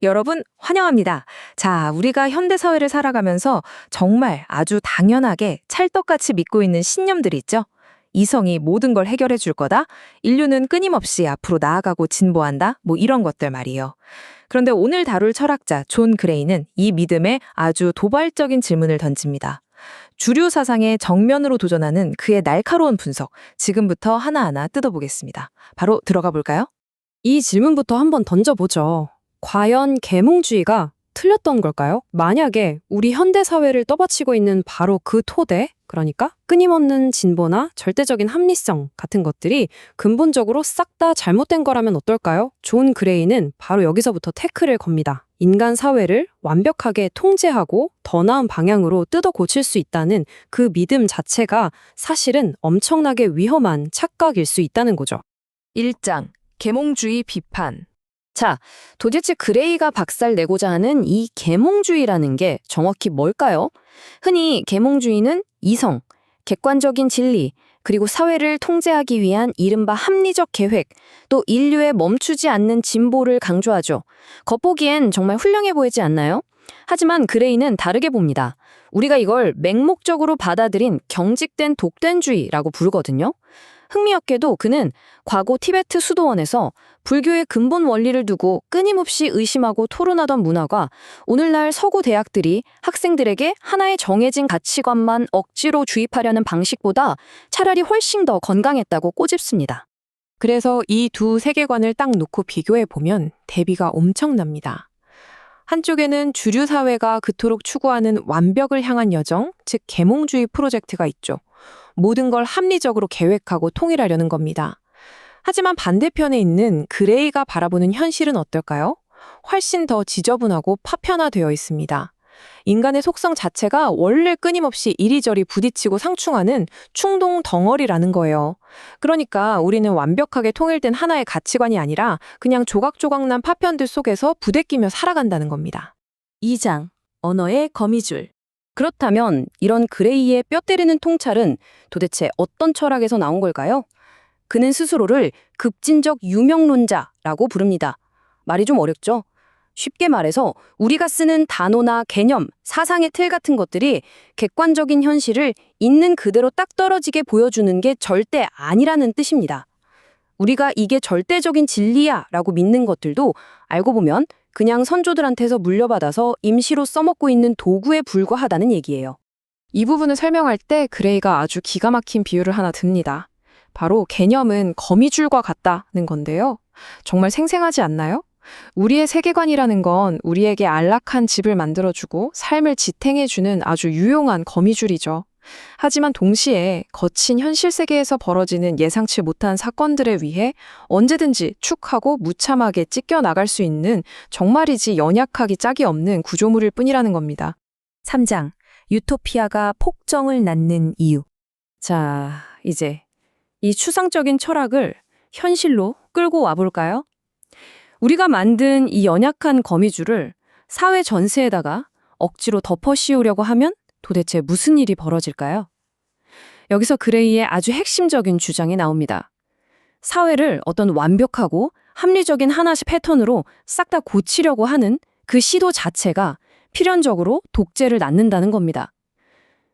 여러분, 환영합니다. 자, 우리가 현대사회를 살아가면서 정말 아주 당연하게 찰떡같이 믿고 있는 신념들이 있죠. 이성이 모든 걸 해결해 줄 거다. 인류는 끊임없이 앞으로 나아가고 진보한다. 뭐 이런 것들 말이에요. 그런데 오늘 다룰 철학자 존 그레이는 이 믿음에 아주 도발적인 질문을 던집니다. 주류 사상에 정면으로 도전하는 그의 날카로운 분석, 지금부터 하나하나 뜯어보겠습니다. 바로 들어가 볼까요? 이 질문부터 한번 던져보죠. 과연 계몽주의가 틀렸던 걸까요? 만약에 우리 현대사회를 떠받치고 있는 바로 그 토대, 그러니까 끊임없는 진보나 절대적인 합리성 같은 것들이 근본적으로 싹 다 잘못된 거라면 어떨까요? 존 그레이는 바로 여기서부터 태클을 겁니다. 인간 사회를 완벽하게 통제하고 더 나은 방향으로 뜯어 고칠 수 있다는 그 믿음 자체가 사실은 엄청나게 위험한 착각일 수 있다는 거죠. 1장, 계몽주의 비판. 자, 도대체 그레이가 박살내고자 하는 이 계몽주의라는 게 정확히 뭘까요? 흔히 계몽주의는 이성, 객관적인 진리, 그리고 사회를 통제하기 위한 이른바 합리적 계획, 또 인류의 멈추지 않는 진보를 강조하죠. 겉보기엔 정말 훌륭해 보이지 않나요? 하지만 그레이는 다르게 봅니다. 우리가 이걸 맹목적으로 받아들인 경직된 독단주의라고 부르거든요. 흥미롭게도 그는 과거 티베트 수도원에서 불교의 근본 원리를 두고 끊임없이 의심하고 토론하던 문화가 오늘날 서구 대학들이 학생들에게 하나의 정해진 가치관만 억지로 주입하려는 방식보다 차라리 훨씬 더 건강했다고 꼬집습니다. 그래서 이 두 세계관을 딱 놓고 비교해 보면 대비가 엄청납니다. 한쪽에는 주류 사회가 그토록 추구하는 완벽을 향한 여정, 즉 계몽주의 프로젝트가 있죠. 모든 걸 합리적으로 계획하고 통일하려는 겁니다. 하지만 반대편에 있는 그레이가 바라보는 현실은 어떨까요? 훨씬 더 지저분하고 파편화되어 있습니다. 인간의 속성 자체가 원래 끊임없이 이리저리 부딪히고 상충하는 충동 덩어리라는 거예요. 그러니까 우리는 완벽하게 통일된 하나의 가치관이 아니라 그냥 조각조각 난 파편들 속에서 부대끼며 살아간다는 겁니다. 2장, 언어의 거미줄. 그렇다면 이런 그레이의 뼈 때리는 통찰은 도대체 어떤 철학에서 나온 걸까요? 그는 스스로를 급진적 유명론자라고 부릅니다. 말이 좀 어렵죠? 쉽게 말해서 우리가 쓰는 단어나 개념, 사상의 틀 같은 것들이 객관적인 현실을 있는 그대로 딱 떨어지게 보여주는 게 절대 아니라는 뜻입니다. 우리가 이게 절대적인 진리야 라고 믿는 것들도 알고 보면 그냥 선조들한테서 물려받아서 임시로 써먹고 있는 도구에 불과하다는 얘기예요. 이 부분을 설명할 때 그레이가 아주 기가 막힌 비유를 하나 듭니다. 바로 개념은 거미줄과 같다는 건데요. 정말 생생하지 않나요? 우리의 세계관이라는 건 우리에게 안락한 집을 만들어주고 삶을 지탱해주는 아주 유용한 거미줄이죠. 하지만 동시에 거친 현실 세계에서 벌어지는 예상치 못한 사건들에 위해 언제든지 축하고 무참하게 찢겨나갈 수 있는 정말이지 연약하기 짝이 없는 구조물일 뿐이라는 겁니다. 3장, 유토피아가 폭정을 낳는 이유. 자, 이제 이 추상적인 철학을 현실로 끌고 와볼까요? 우리가 만든 이 연약한 거미줄을 사회 전체에다가 억지로 덮어 씌우려고 하면 도대체 무슨 일이 벌어질까요? 여기서 그레이의 아주 핵심적인 주장이 나옵니다. 사회를 어떤 완벽하고 합리적인 하나씩 패턴으로 싹 다 고치려고 하는 그 시도 자체가 필연적으로 독재를 낳는다는 겁니다.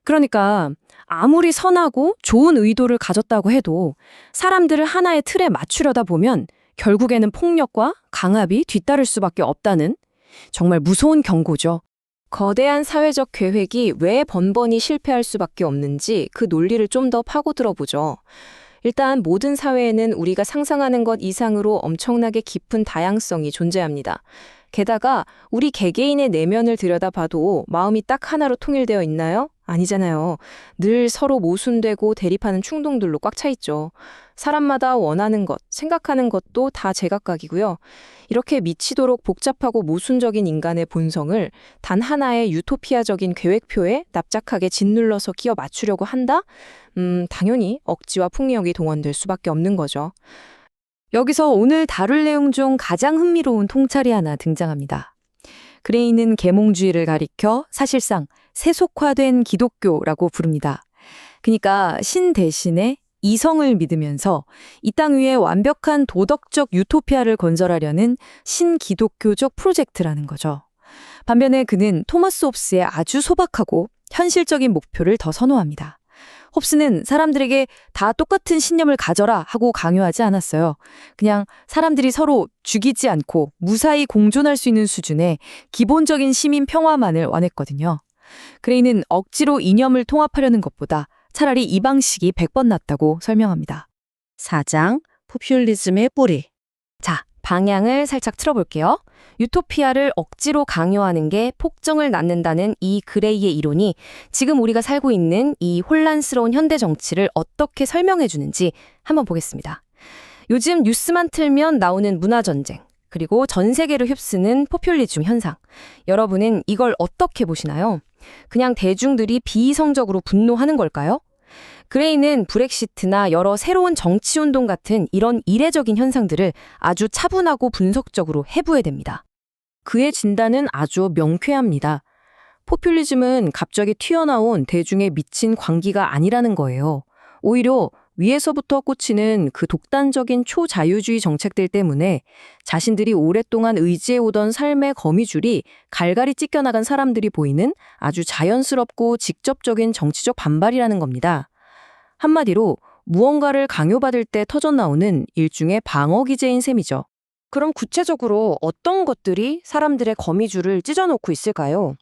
그러니까 아무리 선하고 좋은 의도를 가졌다고 해도 사람들을 하나의 틀에 맞추려다 보면 결국에는 폭력과 강압이 뒤따를 수밖에 없다는 정말 무서운 경고죠. 거대한 사회적 계획이 왜 번번이 실패할 수밖에 없는지 그 논리를 좀 더 파고들어 보죠. 일단 모든 사회에는 우리가 상상하는 것 이상으로 엄청나게 깊은 다양성이 존재합니다. 게다가 우리 개개인의 내면을 들여다봐도 마음이 딱 하나로 통일되어 있나요? 아니잖아요. 늘 서로 모순되고 대립하는 충동들로 꽉 차 있죠. 사람마다 원하는 것, 생각하는 것도 다 제각각이고요. 이렇게 미치도록 복잡하고 모순적인 인간의 본성을 단 하나의 유토피아적인 계획표에 납작하게 짓눌러서 끼워 맞추려고 한다? 당연히 억지와 폭력이 동원될 수밖에 없는 거죠. 여기서 오늘 다룰 내용 중 가장 흥미로운 통찰이 하나 등장합니다. 그레이는 계몽주의를 가리켜 사실상 세속화된 기독교라고 부릅니다. 그러니까 신 대신에 이성을 믿으면서 이 땅 위에 완벽한 도덕적 유토피아를 건설하려는 신기독교적 프로젝트라는 거죠. 반면에 그는 토마스 홉스의 아주 소박하고 현실적인 목표를 더 선호합니다. 홉스는 사람들에게 다 똑같은 신념을 가져라 하고 강요하지 않았어요. 그냥 사람들이 서로 죽이지 않고 무사히 공존할 수 있는 수준의 기본적인 시민 평화만을 원했거든요. 그레이는 억지로 이념을 통합하려는 것보다 차라리 이 방식이 100번 낫다고 설명합니다. 4장 포퓰리즘의 뿌리. 자, 방향을 살짝 틀어볼게요. 유토피아를 억지로 강요하는 게 폭정을 낳는다는 이 그레이의 이론이 지금 우리가 살고 있는 이 혼란스러운 현대 정치를 어떻게 설명해 주는지 한번 보겠습니다. 요즘 뉴스만 틀면 나오는 문화전쟁, 그리고 전 세계를 휩쓰는 포퓰리즘 현상. 여러분은 이걸 어떻게 보시나요? 그냥 대중들이 비이성적으로 분노하는 걸까요? 그레이는 브렉시트나 여러 새로운 정치운동 같은 이런 이례적인 현상들을 아주 차분하고 분석적으로 해부해댑니다. 그의 진단은 아주 명쾌합니다. 포퓰리즘은 갑자기 튀어나온 대중에 미친 광기가 아니라는 거예요. 오히려 위에서부터 꽂히는 그 독단적인 초자유주의 정책들 때문에 자신들이 오랫동안 의지해오던 삶의 거미줄이 갈갈이 찢겨나간 사람들이 보이는 아주 자연스럽고 직접적인 정치적 반발이라는 겁니다. 한마디로 무언가를 강요받을 때 터져나오는 일종의 방어기제인 셈이죠. 그럼 구체적으로 어떤 것들이 사람들의 거미줄을 찢어놓고 있을까요?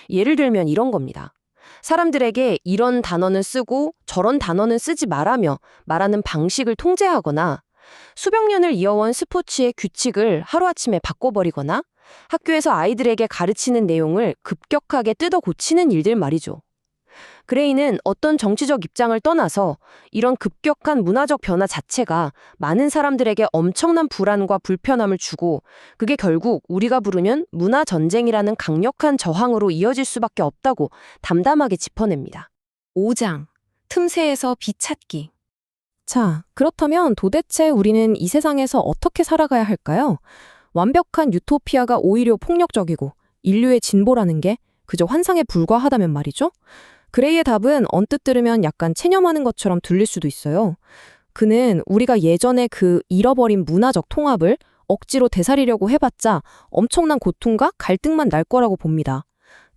예를 들면 이런 겁니다. 사람들에게 이런 단어는 쓰고 저런 단어는 쓰지 말라며 말하는 방식을 통제하거나 수백 년을 이어온 스포츠의 규칙을 하루아침에 바꿔버리거나 학교에서 아이들에게 가르치는 내용을 급격하게 뜯어 고치는 일들 말이죠. 그레이는 어떤 정치적 입장을 떠나서 이런 급격한 문화적 변화 자체가 많은 사람들에게 엄청난 불안과 불편함을 주고 그게 결국 우리가 부르는 문화전쟁이라는 강력한 저항으로 이어질 수밖에 없다고 담담하게 짚어냅니다. 5장, 틈새에서 빛 찾기. 자, 그렇다면 도대체 우리는 이 세상에서 어떻게 살아가야 할까요? 완벽한 유토피아가 오히려 폭력적이고 인류의 진보라는 게 그저 환상에 불과하다면 말이죠. 그레이의 답은 언뜻 들으면 약간 체념하는 것처럼 들릴 수도 있어요. 그는 우리가 예전에 그 잃어버린 문화적 통합을 억지로 되살리려고 해봤자 엄청난 고통과 갈등만 날 거라고 봅니다.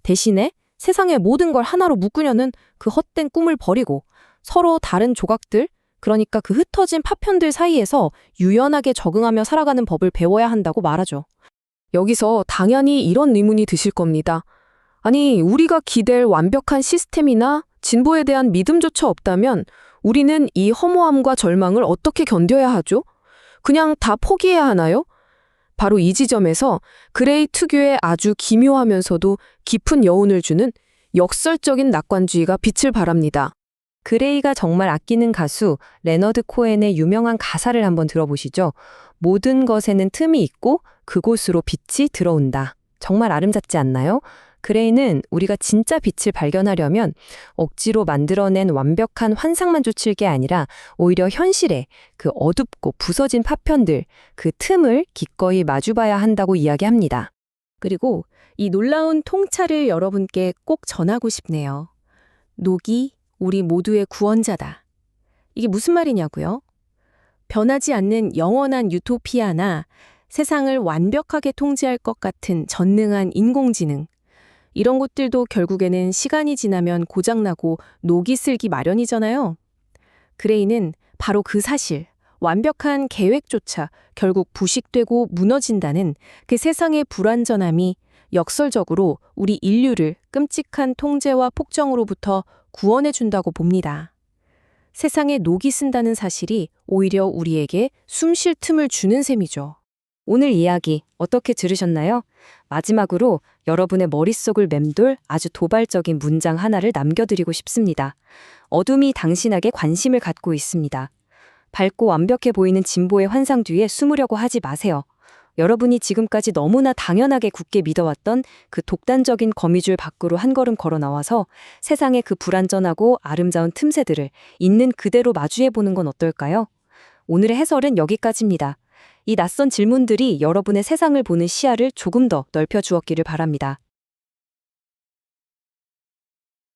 대신에 세상의 모든 걸 하나로 묶으려는 그 헛된 꿈을 버리고 서로 다른 조각들, 그러니까 그 흩어진 파편들 사이에서 유연하게 적응하며 살아가는 법을 배워야 한다고 말하죠. 여기서 당연히 이런 의문이 드실 겁니다. 아니, 우리가 기댈 완벽한 시스템이나 진보에 대한 믿음조차 없다면 우리는 이 허무함과 절망을 어떻게 견뎌야 하죠? 그냥 다 포기해야 하나요? 바로 이 지점에서 그레이 특유의 아주 기묘하면서도 깊은 여운을 주는 역설적인 낙관주의가 빛을 발합니다. 그레이가 정말 아끼는 가수 레너드 코엔의 유명한 가사를 한번 들어보시죠. 모든 것에는 틈이 있고 그곳으로 빛이 들어온다. 정말 아름답지 않나요? 그레이는 우리가 진짜 빛을 발견하려면 억지로 만들어낸 완벽한 환상만 쫓을 게 아니라 오히려 현실에 그 어둡고 부서진 파편들, 그 틈을 기꺼이 마주봐야 한다고 이야기합니다. 그리고 이 놀라운 통찰을 여러분께 꼭 전하고 싶네요. 녹이 우리 모두의 구원자다. 이게 무슨 말이냐고요? 변하지 않는 영원한 유토피아나 세상을 완벽하게 통제할 것 같은 전능한 인공지능, 이런 것들도 결국에는 시간이 지나면 고장나고 녹이 슬기 마련이잖아요. 그레이는 바로 그 사실, 완벽한 계획조차 결국 부식되고 무너진다는 그 세상의 불완전함이 역설적으로 우리 인류를 끔찍한 통제와 폭정으로부터 구원해준다고 봅니다. 세상에 녹이 쓴다는 사실이 오히려 우리에게 숨 쉴 틈을 주는 셈이죠. 오늘 이야기 어떻게 들으셨나요? 마지막으로 여러분의 머릿속을 맴돌 아주 도발적인 문장 하나를 남겨드리고 싶습니다. 어둠이 당신에게 관심을 갖고 있습니다. 밝고 완벽해 보이는 진보의 환상 뒤에 숨으려고 하지 마세요. 여러분이 지금까지 너무나 당연하게 굳게 믿어왔던 그 독단적인 거미줄 밖으로 한 걸음 걸어 나와서 세상의 그 불완전하고 아름다운 틈새들을 있는 그대로 마주해보는 건 어떨까요? 오늘의 해설은 여기까지입니다. 이 낯선 질문들이 여러분의 세상을 보는 시야를 조금 더 넓혀주었기를 바랍니다.